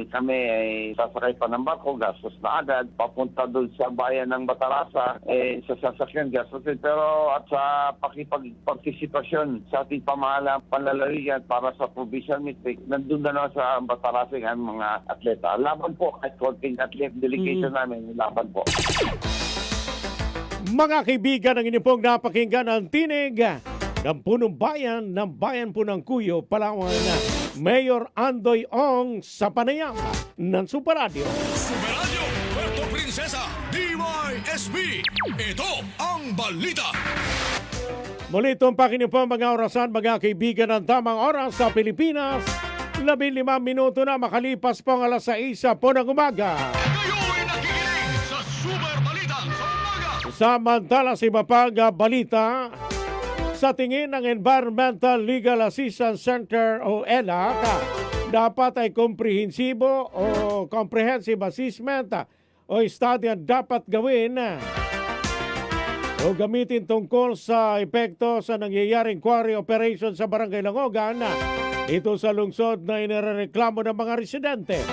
Kami ay sasakay pa ng barko, gastos na agad. Papunta doon sa bayan ng Batarasa, sa sasakyan gastusin. Pero at sa pakipag-partisipasyon sa ating pamahalang panlalawigan para sa provincial meeting, nandun na naman sa Batarasa ang mga atleta. Laban po, kahit konting athlete delegation namin, laban po. Mga kaibigan, ang inyong pong napakinggan ang tinig ng punong bayan ng bayan po ng Cuyo, Palawan, Mayor Andoy Ong sa panayam ng Super Radio. Super Radio, Puerto Princesa, DYSB. Ito ang balita. Muli tumpak niyo po mga orasan, mga kaibigan, ng tamang oras sa Pilipinas. 15 minuto na makalipas po ang alas 6 po ng umaga. Kayo'y nakikinig sa Super Balita sa umaga. Samantala sa iba pang balita, sa tingin ng Environmental Legal Assistance Center o ELAC, dapat ay komprehensibo o comprehensive assessment o study ang dapat gawin o gamitin tungkol sa epekto sa nangyayaring quarry operation sa Barangay Langogan. Ito sa lungsod na inireklamo ng mga residente.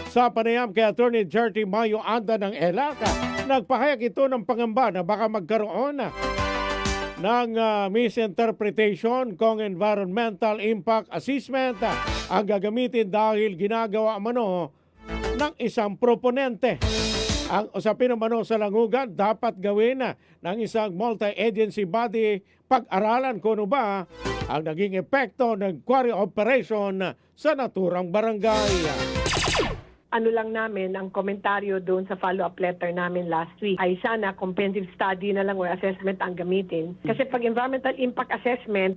Sa panayam kay Attorney Jerty Mayo Anda ng ELAC, nagpahayag ito ng pangamba na baka magkaroon ng misinterpretation kung environmental impact assessment ang gagamitin dahil ginagawa mano ng isang proponente. Ang usapin naman sa Langogan, dapat gawin ng isang multi-agency body pag-aralan kung ano ba ang naging epekto ng quarry operation sa naturang barangay. Ano lang namin, ang komentaryo doon sa follow-up letter namin last week ay sana comprehensive study na lang or assessment ang gamitin. Kasi pag environmental impact assessment,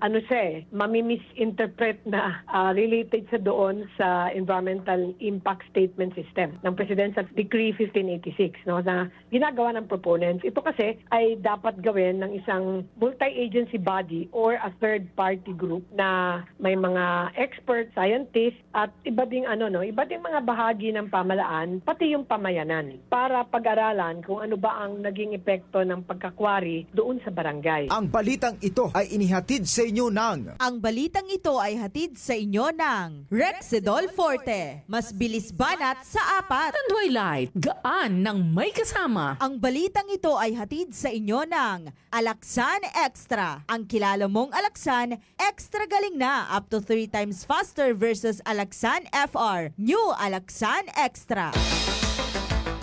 mami-misinterpret na related sa doon sa environmental impact statement system ng Presidential Decree 1586 na ginagawa ng proponents. Ito kasi ay dapat gawin ng isang multi-agency body or a third-party group na may mga expert, scientists at iba ding mga bahagi ng pamalaan, pati yung pamayanan, para pag-aralan kung ano ba ang naging epekto ng pagkakwari doon sa barangay. Ang balitang ito ay inihatid sa inyo ng Ang balitang ito ay hatid sa inyo ng Rexidol Forte. Mas bilis banat sa apat. Tanduay Light, gaan ng may kasama. Ang balitang ito ay hatid sa inyo ng Alaksan Extra. Ang kilala mong Alaksan, extra galing na up to 3 times faster versus Alaksan FR. New Alaksan Extra.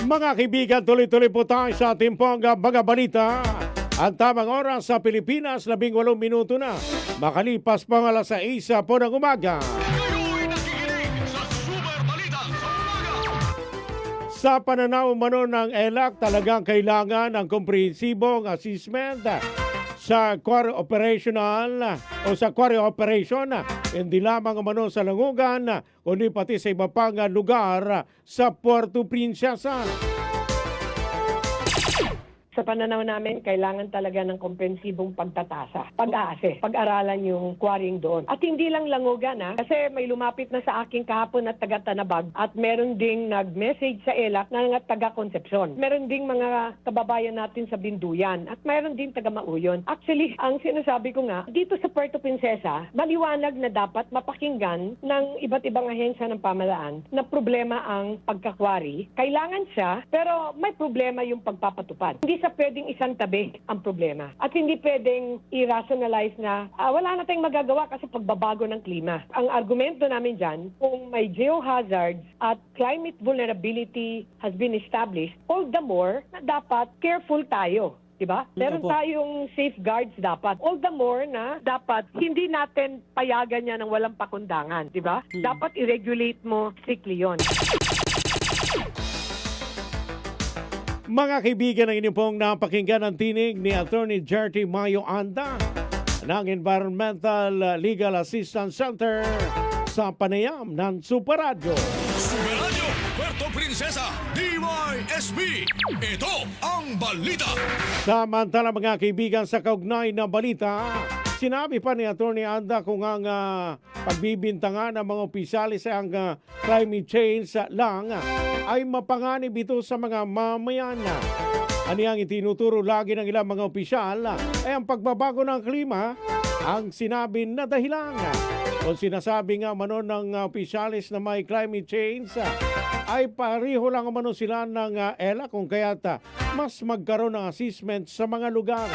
Mga kaibigan, tuloy-tuloy po tayo sa ating pong mga balita. Ang tamang oras sa Pilipinas, 18 minuto na. Makalipas pang alas 6 po ng umaga. Kayo'y nakikinig sa Super Balita sa umaga. Sa pananaw mano ng ELAC, talagang kailangan ng komprehensibong assessment sa quarry operational o sa quarry operation, hindi lamang umano sa Langogan, kundi pati sa iba pang lugar sa Puerto Princesa. Sa pananaw namin, kailangan talaga ng komprehensibong pagtatasa, pag-aase, pag-aralan yung quarrying doon. At hindi lang Langogan kasi may lumapit na sa akin kahapon na taga-Tanabag at meron ding nag-message sa ELAC na taga-Concepcion. Meron ding mga kababayan natin sa Binduyan at meron ding taga-Mauyon. Actually, ang sinasabi ko nga, dito sa Puerto Princesa, maliwanag na dapat mapakinggan ng iba't ibang ahensya ng pamahalaan na problema ang pagkakwari. Kailangan siya, pero may problema yung pagpapatupad. Hindi sa pwedeng isang tabi ang problema. At hindi pwedeng i-rationalize na wala na tayong magagawa kasi pagbabago ng klima. Ang argumento namin dyan, kung may geohazards at climate vulnerability has been established, all the more na dapat careful tayo. Diba? Meron tayong safeguards dapat. All the more na dapat hindi natin payagan yan ng walang pakundangan. Diba? Dapat i-regulate mo strictly yun. Mga kaibigan, ang inyong pong napakinggan ang tinig ni Attorney Jerty Mayo Anda ng Environmental Legal Assistance Center sa panayam ng Super Radio. Super Radio, Puerto Princesa, DYSB. Ito ang balita. Samantala mga kaibigan, sa kaugnay na balita, Sinabi pa ni Atty. Anda kung ang pagbibintangan ng mga opisyalis sa ang climate change lang ay mapanganib ito sa mga mamayan. Aniyang itinuturo lagi ng ilang mga opisyal ay ang pagbabago ng klima ang sinabi na dahilan. O sinasabi nga mano ng opisyalis na may climate change ay pareho lang mano sila ng ELA kung kaya't mas magkaroon ng assessment sa mga lugar.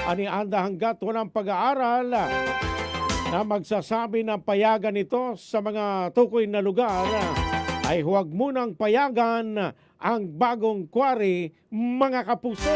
Ani Anda hanggat walang pag-aaral na magsasabi ng payagan ito sa mga tukoy na lugar ay huwag munang payagan ang bagong quarry, mga kapuso.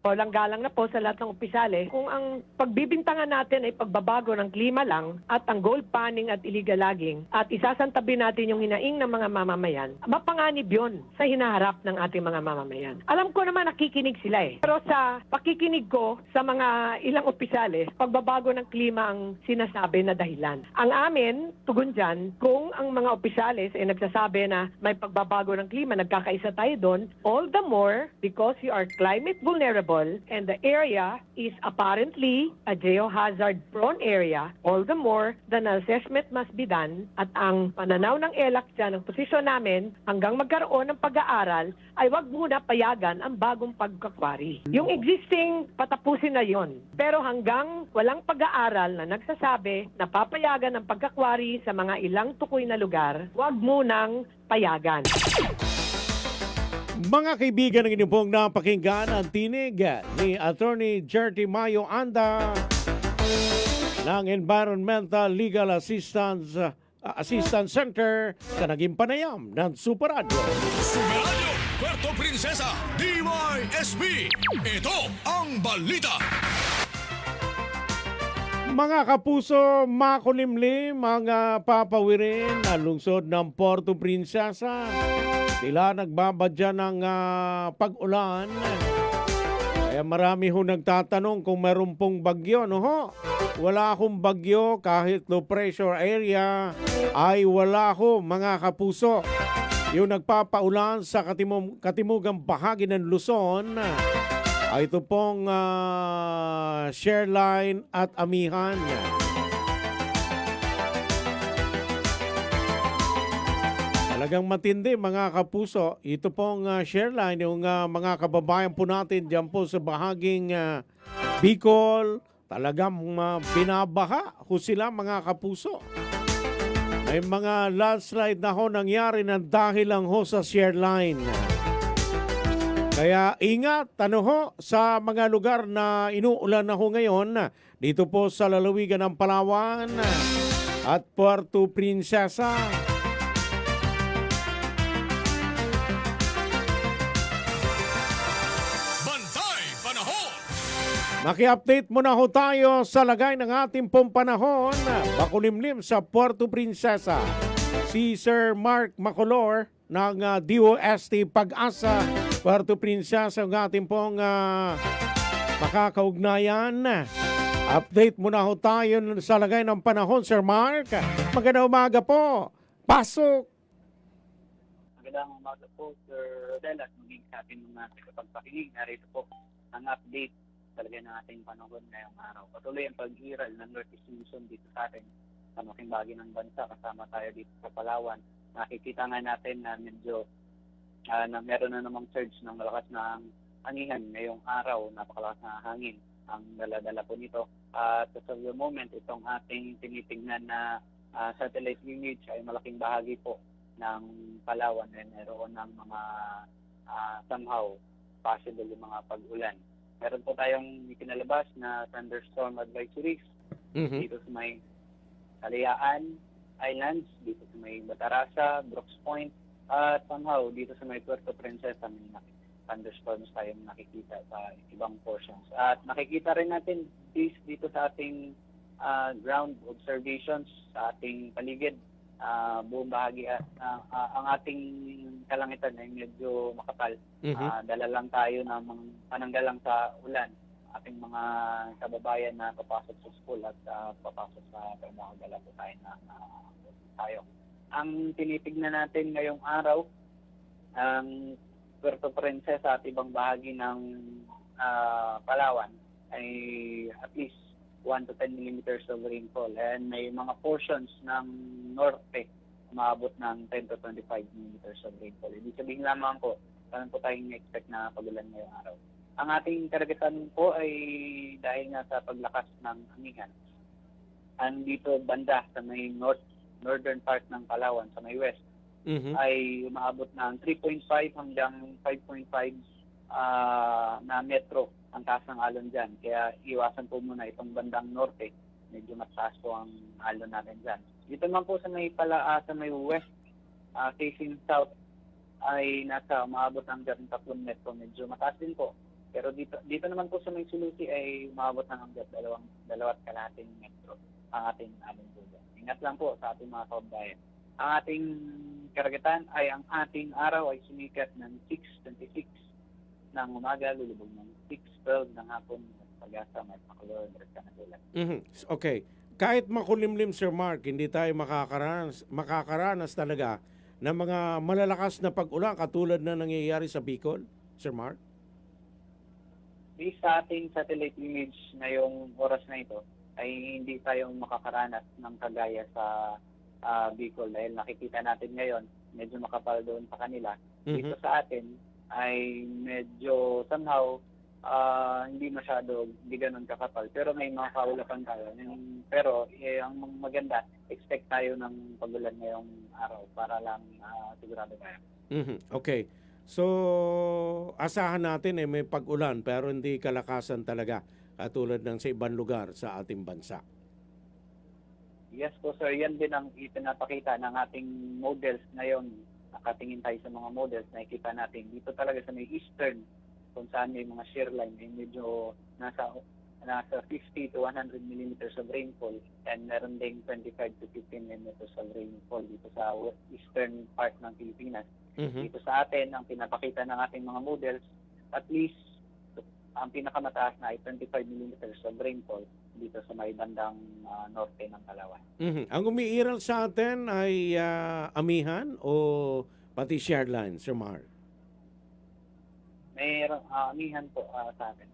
Walang galang na po sa lahat ng opisyales. Kung ang pagbibintangan natin ay pagbabago ng klima lang at ang gold panning at illegal logging at isasantabi natin yung hinaing ng mga mamamayan, mapanganib yun sa hinaharap ng ating mga mamamayan. Alam ko naman nakikinig sila eh. Pero sa pakikinig ko sa mga ilang opisyales, pagbabago ng klima ang sinasabi na dahilan. Ang amin, tugon dyan, kung ang mga opisyales ay nagsasabi na may pagbabago ng klima, nagkakaisa tayo doon, all the more because you are climate vulnerable and the area is apparently a geohazard prone area, all the more the assessment must be done at ang pananaw ng ELAC dyan, ang posisyon namin hanggang magkaroon ng pag-aaral ay wag muna payagan ang bagong pagkakwari. Yung existing patapusin na yon. Pero hanggang walang pag-aaral na nagsasabi na papayagan ang pagkakwari sa mga ilang tukoy na lugar, wag munang payagan. Mga kaibigan, ng inyong pong napakinggan ang tinig ni Attorney Jerty Mayo Anda ng Environmental Legal Assistance Center sa naging panayam ng Super Radio. Super Radio, Puerto Princesa, DYSB. Ito ang balita. Mga kapuso, makulimlim ang papawirin na lungsod ng Puerto Princesa. Sila nagbabadya ng pag-ulan. Kaya marami ho nagtatanong kung meron pong bagyo. No ho? Wala akong bagyo kahit low pressure area ay wala ho, mga kapuso. Yung nagpapaulan sa katimugang bahagi ng Luzon ay ito pong Shareline at Amihan. Talagang matindi, mga kapuso. Ito pong Shareline, yung mga kababayan po natin dyan po sa bahaging Bicol, talagang binabaha ho sila, mga kapuso. May mga landslide na ho nangyari ng dahil lang ho sa Shareline. Kaya ingat, ho, sa mga lugar na inuulan na ho ngayon, dito po sa lalawigan ng Palawan at Puerto Princesa. Maki-update muna ho tayo sa lagay ng ating pong panahon. Makulimlim sa Puerto Princesa. Si Sir Mark Macolor ng DOST Pag-asa, Puerto Princesa, ang ating pong makakaugnayan. Update muna ho tayo sa lagay ng panahon, Sir Mark. Magandang umaga po. Pasok! Magandang umaga po, Sir Rodel, at maging sa ating mga kapagpakinig. Narito po ang update talaga ng ating panahon ngayong araw. Patuloy ang pag-iral ng Northeast Luzon dito sa atin sa malaking bahagi ng bansa. Kasama tayo dito sa Palawan. Nakikita nga natin na medyo na meron na namang surge ng malakas na anihan ngayong araw. Napakalakas na hangin ang dala-dala po nito. At sa the moment, itong ating tinitingnan na satellite image ay malaking bahagi po ng Palawan. Meron ng mga somehow possible yung mga pag-ulan. Meron po tayong itinalabas na thunderstorm advisories dito sa may Kalayaan Islands, dito sa may Batarasa, Brooks Point, at somehow dito sa may Puerto Princesa may thunderstorms tayong nakikita sa ibang portions. At nakikita rin natin dito sa ating ground observations sa ating paligid, buong bahagi ang ating kalangitan ay medyo makapal. Dala lang tayo ng pananggal lang sa ulan. Ating mga kababayan na papasok sa school at papasok sa trabaho, dala po tayo na tayo. Ang tinitignan natin ngayong araw, ang Puerto Princesa at ibang bahagi ng Palawan ay at least 1 to 10 millimeters of rainfall. And may mga portions ng norte umabot ng 10 to 25 millimeters of rainfall. Ibig sabihin lamang po, saan po tayong expect na pagulan ngayong araw. Ang ating karagatan po ay dahil nga sa paglakas ng amihan. Andito banda sa may northern part ng Palawan, sa may west, ay umaabot ng 3.5 hanggang 5.5 na metro ang taas ng alon dyan. Kaya iwasan po muna itong bandang norte. Medyo mataas po ang alon natin dyan. Dito naman po sa may west, facing south, ay nasa umaabot ng 3 metro. Medyo mataas din po. Pero dito naman po sa may Sulusi ay umaabot ng hanggang 2.5 metro ang ating alon po dyan. Ingat lang po sa ating mga kababayan. Ang ating karagatan ay ang ating araw ay sumikat ng 6:26 ng umaga, lulubog ng 6:12 ng hapon, pag-asa, may pakulor, direkta na ulan. Okay. Kahit makulimlim, Sir Mark, hindi tayo makakaranas talaga ng mga malalakas na pag-ulan katulad na nangyayari sa Bicol, Sir Mark? Based sa ating satellite image na yung oras na ito, ay hindi tayo makakaranas ng kagaya sa Bicol dahil nakikita natin ngayon, medyo makapal doon sa kanila. Dito sa atin ay medyo somehow hindi ganun kakapal. Pero may mga kaulapan tayo. Pero ang maganda, expect tayo ng pagulan ngayong araw para lang sigurado tayo. Okay. So, asahan natin may pag-ulan pero hindi kalakasan talaga katulad ng sa ibang lugar sa ating bansa. Yes po sir, yan din ang ipinapakita ng ating models ngayon. Nakatingin tayo sa mga models, nakikita natin dito talaga sa may eastern kung saan may mga shear line ay medyo nasa 50 to 100 millimeters of rainfall and meron ding 25 to 15 millimeters of rainfall dito sa eastern part ng Pilipinas. Dito sa atin, ang pinapakita ng ating mga models, at least ang pinakamataas na ay 25 millimeters of rainfall dito sa may bandang norte ng Palawan. Ang umiiral sa atin ay amihan o pati shear line, Sir Mark? Mayroong amihan po sa atin.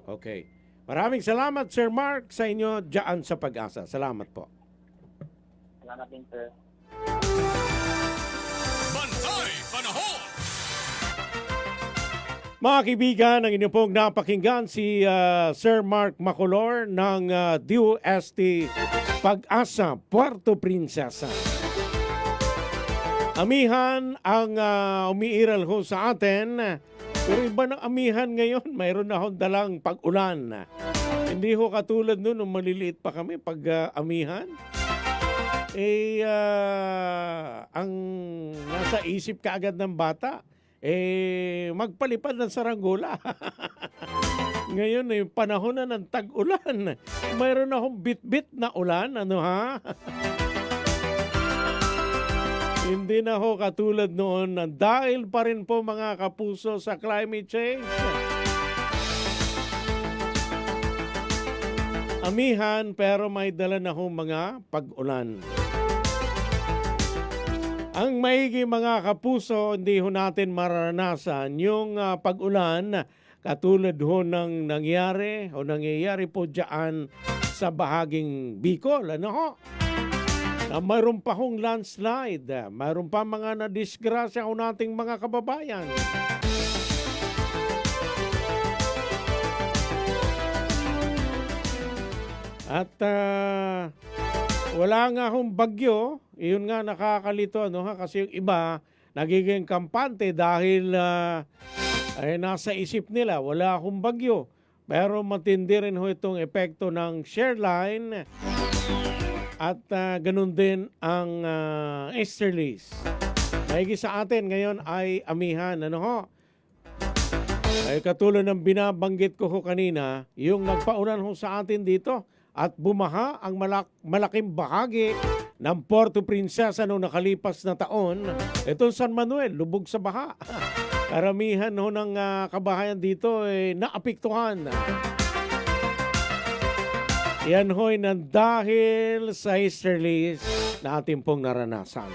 Okay. Maraming salamat, Sir Mark, sa inyo dyan sa Pag-asa. Salamat po. Salamat din, sir. Bantay Panahon! Mga kaibigan, ang inyo pong napakinggan si Sir Mark Macolor ng DOST Pag-asa, Puerto Princesa. Amihan ang umiiral ho sa atin. Pero iba ng amihan ngayon, mayroon na akong dalang pag-ulan. Hindi ho katulad noon nung maliliit pa kami pag amihan. Ang nasa isip kaagad ng bata, magpalipad ng saranggola. Ngayon, yung panahon na ng tag-ulan. Mayroon akong bit-bit na ulan, ano ha? Hindi na ho katulad noon na dahil pa rin po mga kapuso sa climate change. Amihan pero may dala na ho mga pag-ulan. Ang maigi mga kapuso, hindi ho natin maranasan yung pag-ulan katulad ho ng nangyayari po dyan sa bahaging Bicol. Ano ho? Na mayroon pa hong landslide, mayroon pa mga nadisgrasya ho nating mga kababayan. At wala nga hong bagyo, iyon nga nakakalito, ano, kasi yung iba nagiging kampante dahil nasa isip nila, wala akong bagyo. Pero matindi rin ho itong epekto ng shear line. At ganun din ang easterlies. Maigi sa atin ngayon ay amihan. Ano ho? Ay katulad ng binabanggit ko ho kanina, yung nagpaulan ho sa atin dito at bumaha ang malaking bahagi ng Puerto Princesa noong nakalipas na taon. Itong San Manuel, lubog sa baha. Karamihan ho ng kabahayan dito naapektuhan. Yan ho'y dahil sa easterlies na ating pong naranasan.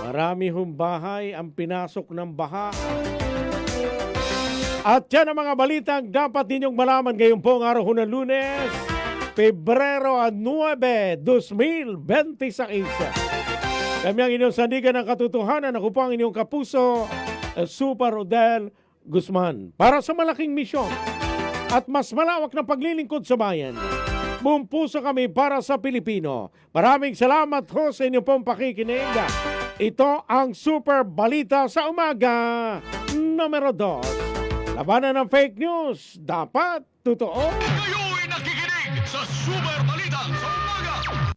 Marami hong bahay ang pinasok ng baha. At yan ang mga balitang dapat ninyong malaman ngayong pong araw ng Lunes, Pebrero 9, 2026. Kami ang inyong sandigan ng katotohanan. Ako po ang inyong kapuso, Super Rodel Guzman. Para sa malaking misyon at mas malawak na paglilingkod sa bayan, buong puso kami para sa Pilipino. Maraming salamat ho sa inyong pong pakikinig. Ito ang Super Balita sa Umaga, numero 2. Labanan ng fake news, dapat totoo. Kayo'y nakikinig sa Super Balita sa Umaga.